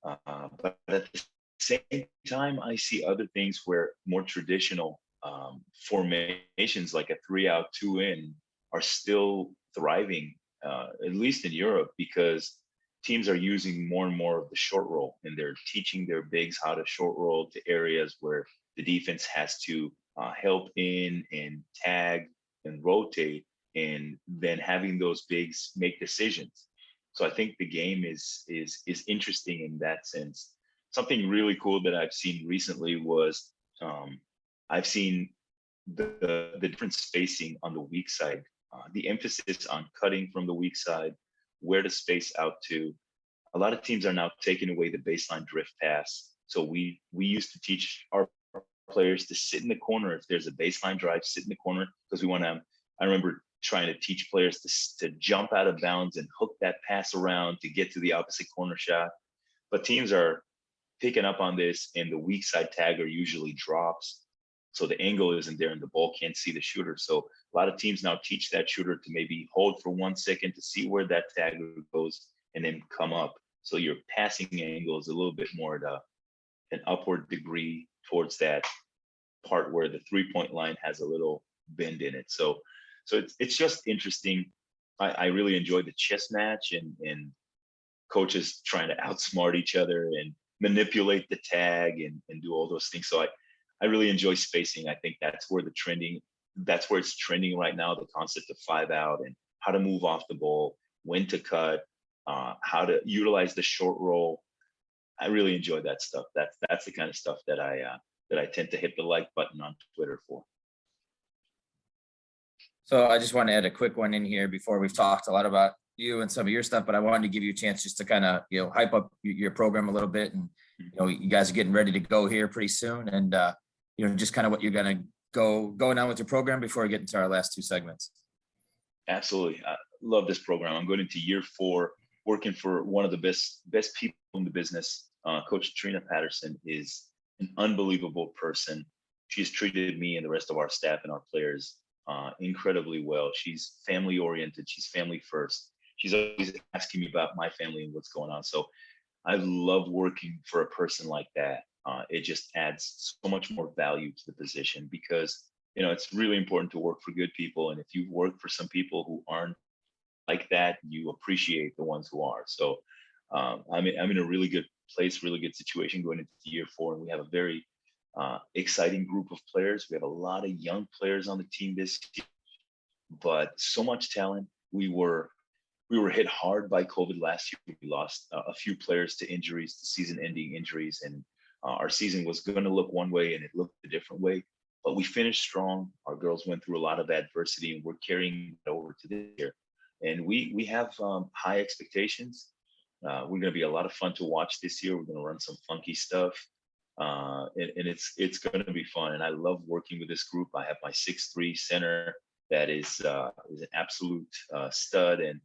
[SPEAKER 2] But at the same time, I see other things where more traditional formations, like a 3-out, 2-in, are still thriving, at least in Europe, because teams are using more and more of the short roll, and they're teaching their bigs how to short roll to areas where the defense has to help in and tag and rotate, and then having those bigs make decisions. So I think the game is interesting in that sense. Something really cool that I've seen recently was I've seen the different spacing on the weak side, the emphasis on cutting from the weak side, where to space out to. A lot of teams are now taking away the baseline drift pass. So we used to teach our players to sit in the corner. If there's a baseline drive, sit in the corner, because we want to. I remember trying to teach players to jump out of bounds and hook that pass around to get to the opposite corner shot. But teams are picking up on this, and the weak side tagger usually drops. So the angle isn't there and the ball can't see the shooter. So a lot of teams now teach that shooter to maybe hold for 1 second to see where that tagger goes and then come up. So your passing angle is a little bit more at an upward degree towards that part where the 3-point line has a little bend in it. So it's just interesting. I really enjoyed the chess match and coaches trying to outsmart each other and manipulate the tag and do all those things. So I really enjoy spacing. I think that's where it's trending right now, the concept of 5 out and how to move off the ball, when to cut, how to utilize the short roll. I really enjoy that stuff. That's the kind of stuff that I tend to hit the like button on Twitter for.
[SPEAKER 3] So I just want to add a quick one in here before we've talked a lot about you and some of your stuff, but I wanted to give you a chance just to kind of, hype up your program a little bit. And, you guys are getting ready to go here pretty soon. And, just kind of what you're going to going on with your program before we get into our last 2 segments.
[SPEAKER 2] Absolutely. I love this program. I'm going into year 4, working for one of the best people in the business. Coach Trina Patterson is an unbelievable person. She's treated me and the rest of our staff and our players incredibly well. She's family oriented. She's family first. She's always asking me about my family and what's going on. So I love working for a person like that. It just adds so much more value to the position because, it's really important to work for good people. And if you work for some people who aren't like that, you appreciate the ones who are. So I'm in a really good place, really good situation going into year 4. And we have a very exciting group of players. We have a lot of young players on the team this year, but so much talent. We were hit hard by COVID last year. We lost a few players to injuries, to season-ending injuries, and our season was going to look one way and it looked a different way. But we finished strong. Our girls went through a lot of adversity, and we're carrying it over to this year. And we have high expectations. We're going to be a lot of fun to watch this year. We're going to run some funky stuff. And it's going to be fun. And I love working with this group. I have my 6'3" center that is an absolute stud. And,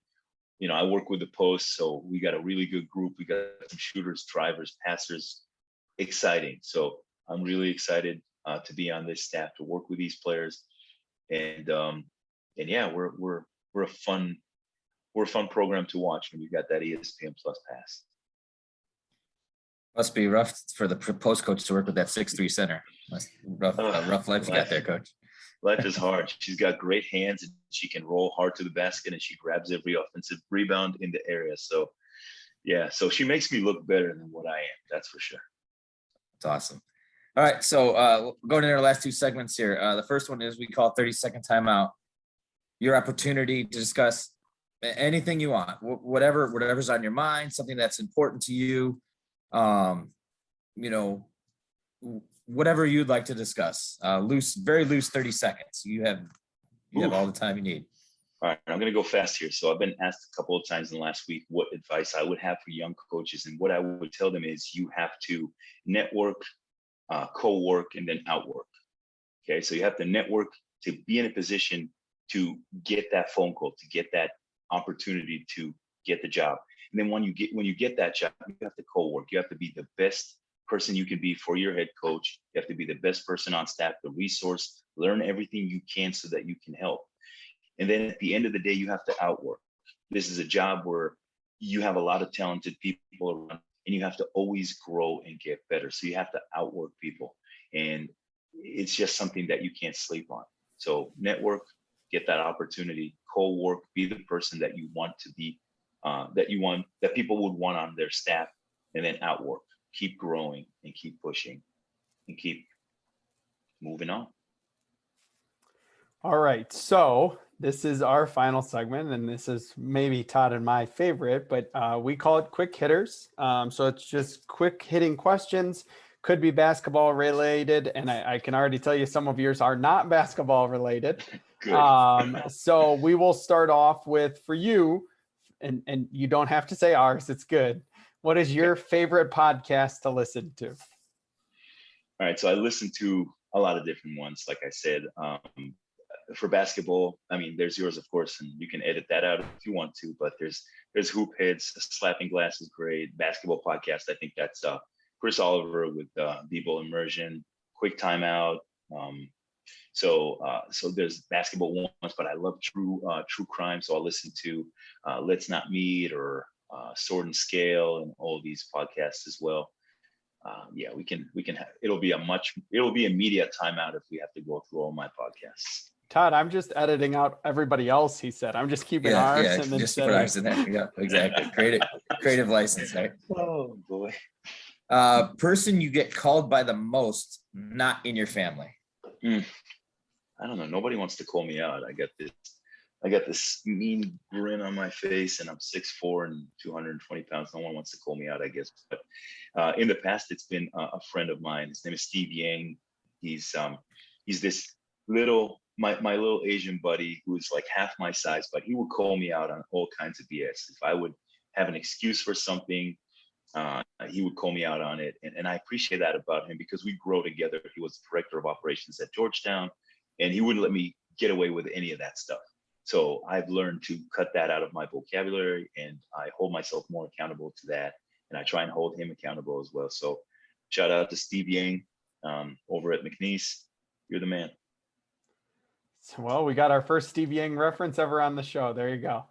[SPEAKER 2] I work with the post. So we got a really good group. We got some shooters, drivers, passers. Exciting. So I'm really excited to be on this staff, to work with these players. And yeah, we're a fun program to watch when you got that ESPN Plus pass.
[SPEAKER 3] Must be rough for the post coach to work with that 6'3" center. Rough life you got there, coach.
[SPEAKER 2] Life is hard. She's got great hands and she can roll hard to the basket and she grabs every offensive rebound in the area. So yeah, so she makes me look better than what I am. That's for sure.
[SPEAKER 3] That's awesome. All right. So going into our last 2 segments here. The first one is we call 30-second timeout. Your opportunity to discuss anything you want, whatever's on your mind, something that's important to you. Whatever you'd like to discuss. Very loose 30 seconds. You have all the time you need.
[SPEAKER 2] All right, I'm going to go fast here. So I've been asked a couple of times in the last week what advice I would have for young coaches. And what I would tell them is you have to network, co-work, and then outwork. Okay, so you have to network to be in a position to get that phone call, to get that opportunity to get the job. And then when you get that job, you have to co-work. You have to be the best person you can be for your head coach. You have to be the best person on staff, the resource, learn everything you can so that you can help. And then at the end of the day, you have to outwork. This is a job where you have a lot of talented people around and you have to always grow and get better. So you have to outwork people. And it's just something that you can't sleep on. So network, get that opportunity, co-work, be the person that you want to be, that people would want on their staff, and then outwork. Keep growing and keep pushing and keep moving on.
[SPEAKER 1] All right. So this is our final segment, and this is maybe Todd and my favorite, but we call it quick hitters. So it's just quick hitting questions, could be basketball related. And I can already tell you some of yours are not basketball related. So we will start off with, for you, and you don't have to say ours, it's good. What is your favorite podcast to listen to?
[SPEAKER 2] All right. So I listen to a lot of different ones. Like I said, for basketball, I mean, there's yours, of course, and you can edit that out if you want to, but there's Hoop Hits, Slapping Glass is great. Basketball podcast, I think that's Chris Oliver with Debo Immersion, Quick Timeout, So there's basketball ones, but I love true crime. So I'll listen to Let's Not Meet or Sword and Scale and all these podcasts as well. Yeah, we can have, it'll be a media timeout if we have to go through all my podcasts.
[SPEAKER 1] Todd, I'm just editing out everybody else he said. I'm just keeping ours and then
[SPEAKER 3] just put ours in there. Yeah, exactly. Creative license, right?
[SPEAKER 2] Oh boy.
[SPEAKER 3] Person you get called by the most, not in your family.
[SPEAKER 2] I don't know. Nobody wants to call me out. I got this mean grin on my face, and I'm 6'4" and 220 pounds. No one wants to call me out, I guess. But in the past, it's been a friend of mine. His name is Steve Yang. He's this my little Asian buddy who's like half my size, but he would call me out on all kinds of BS. If I would have an excuse for something, he would call me out on it. And I appreciate that about him because we grow together. He was director of operations at Georgetown, and he wouldn't let me get away with any of that stuff. So I've learned to cut that out of my vocabulary, and I hold myself more accountable to that. And I try and hold him accountable as well. So shout out to Steve Yang over at McNeese. You're the man.
[SPEAKER 1] Well, we got our first Steve Yang reference ever on the show. There you go.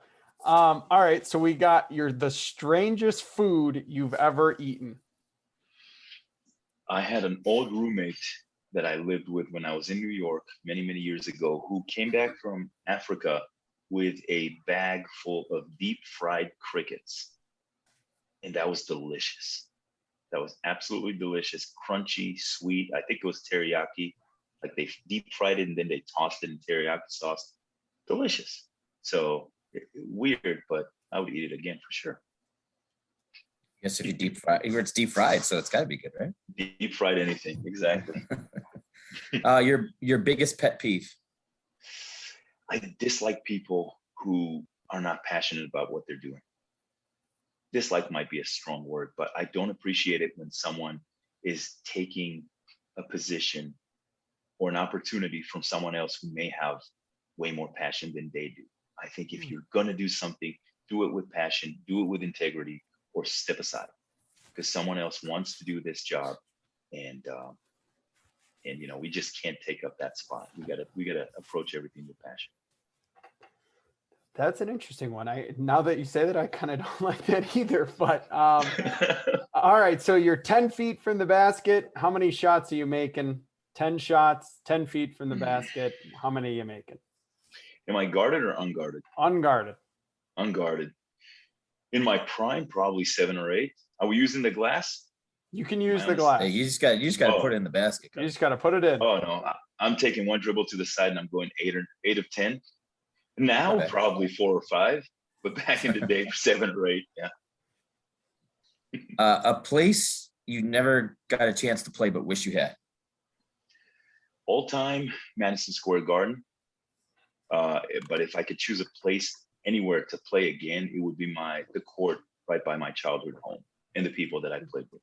[SPEAKER 1] All right. So we got the strangest food you've ever eaten.
[SPEAKER 2] I had an old roommate that I lived with when I was in New York many, many years ago, who came back from Africa with a bag full of deep fried crickets. And that was delicious. That was absolutely delicious, crunchy, sweet. I think it was teriyaki. Like they deep fried it and then they tossed it in teriyaki sauce. Delicious. So weird, but I would eat it again for sure.
[SPEAKER 3] Yes, if you deep fry, it's deep fried, so it's got to be good, right?
[SPEAKER 2] Deep fried anything, exactly.
[SPEAKER 3] Your biggest pet peeve?
[SPEAKER 2] I dislike people who are not passionate about what they're doing. Dislike might be a strong word, but I don't appreciate it when someone is taking a position or an opportunity from someone else who may have way more passion than they do. I think if you're going to do something, do it with passion, do it with integrity, or step aside, because someone else wants to do this job, and we just can't take up that spot. We gotta approach everything with passion.
[SPEAKER 1] That's an interesting one. Now that you say that, I kind of don't like that either. But all right, so you're 10 feet from the basket. How many shots are you making? 10 shots, 10 feet from the basket. How many are you making?
[SPEAKER 2] Am I guarded or unguarded?
[SPEAKER 1] Unguarded.
[SPEAKER 2] Unguarded. In my prime, probably 7 or 8. Are we using the glass?
[SPEAKER 1] You can use the glass.
[SPEAKER 3] You just got to put it in the basket.
[SPEAKER 1] You just got to put it in.
[SPEAKER 2] Oh no, I'm taking one dribble to the side and I'm going 8 of 10. Now probably 4 or 5, but back in the day, 7 or 8. Yeah.
[SPEAKER 3] A place you never got a chance to play but wish you had.
[SPEAKER 2] All time, Madison Square Garden. But if I could choose a place anywhere to play again, it would be the court right by my childhood home and the people that I played with.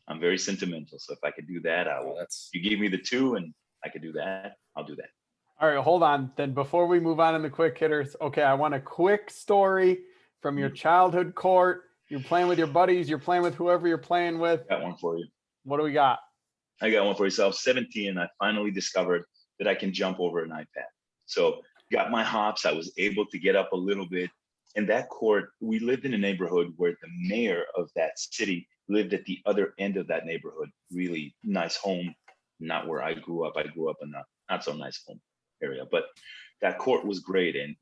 [SPEAKER 2] I'm very sentimental, so if I could do that, I will. You gave me the 2 and I could do that, I'll do that.
[SPEAKER 1] All right, hold on. Then before we move on in the quick hitters, okay, I want a quick story from your childhood court. You're playing with your buddies, you're playing with whoever you're playing with.
[SPEAKER 2] Got one for you.
[SPEAKER 1] What do we got?
[SPEAKER 2] I got one for you. So I was 17 and I finally discovered that I can jump over an iPad. So got my hops. I was able to get up a little bit. And that court, we lived in a neighborhood where the mayor of that city lived at the other end of that neighborhood. Really nice home, not where I grew up. I grew up in a not so nice home area, but that court was great. And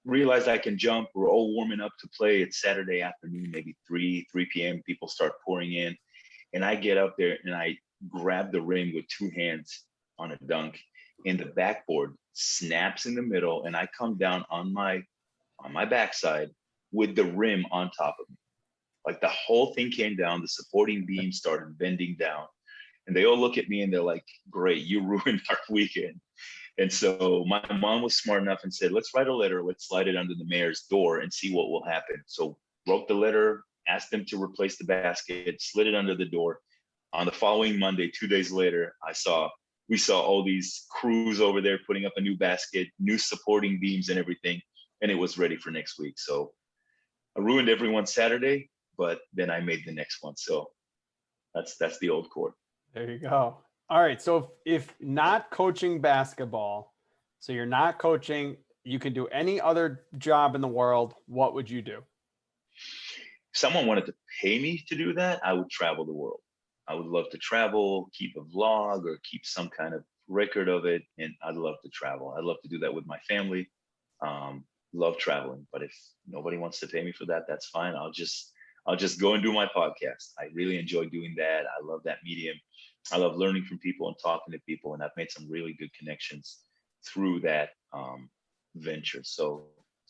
[SPEAKER 2] realized I can jump. We're all warming up to play. It's Saturday afternoon, maybe 3 p.m. People start pouring in. And I get up there and I grab the rim with 2 hands on a dunk, and the backboard snaps in the middle, and I come down on my backside with the rim on top of me. Like the whole thing came down, the supporting beam started bending down, and they all look at me and they're like, great, you ruined our weekend. And so my mom was smart enough and said, let's write a letter, let's slide it under the mayor's door and see what will happen. So wrote the letter, asked them to replace the basket, slid it under the door. On the following Monday, 2 days later, we saw all these crews over there putting up a new basket, new supporting beams and everything, and it was ready for next week. So I ruined everyone's Saturday, but then I made the next one. So that's the old court.
[SPEAKER 1] There you go. All right. So if not coaching basketball, so you're not coaching, you can do any other job in the world, what would you do?
[SPEAKER 2] If someone wanted to pay me to do that, I would travel the world. I would love to travel, keep a vlog or keep some kind of record of it. And I'd love to travel. I'd love to do that with my family. Love traveling. But if nobody wants to pay me for that, that's fine. I'll just go and do my podcast. I really enjoy doing that. I love that medium. I love learning from people and talking to people. And I've made some really good connections through that venture. So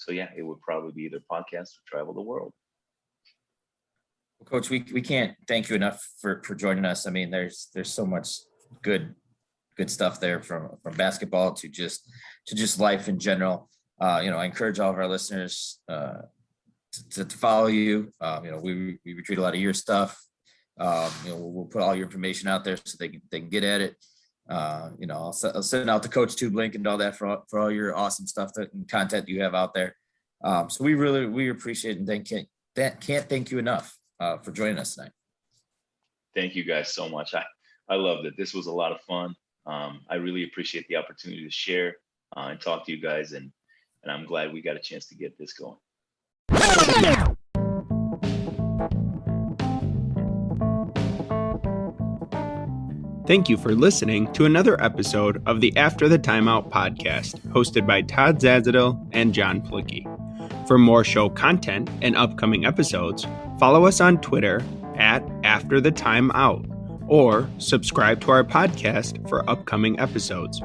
[SPEAKER 2] yeah, it would probably be either podcast or travel the world.
[SPEAKER 3] Coach, we can't thank you enough for joining us. I mean, there's so much good stuff there from basketball to just life in general. I encourage all of our listeners to follow you. We retweet a lot of your stuff. We'll put all your information out there so they can get at it. I'll send out the Coach Tube link and all that for all your awesome stuff and content you have out there. So we appreciate it and can't thank you enough for joining us tonight.
[SPEAKER 2] Thank you guys so much. I loved it. This was a lot of fun. I really appreciate the opportunity to share and talk to you guys, and I'm glad we got a chance to get this going.
[SPEAKER 1] Thank you for listening to another episode of the After the Timeout podcast, hosted by Todd Zazadil and John Plicki. For more show content and upcoming episodes, follow us on Twitter at After the Timeout, or subscribe to our podcast for upcoming episodes.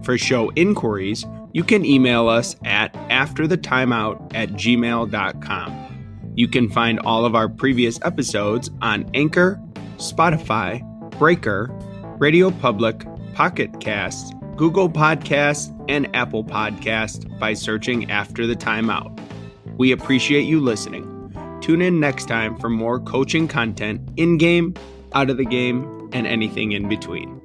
[SPEAKER 1] For show inquiries, you can email us at afterthetimeout@gmail.com. You can find all of our previous episodes on Anchor, Spotify, Breaker, Radio Public, Pocket Casts, Google Podcasts, and Apple Podcasts by searching After the Timeout. We appreciate you listening. Tune in next time for more coaching content in-game, out of the game, and anything in between.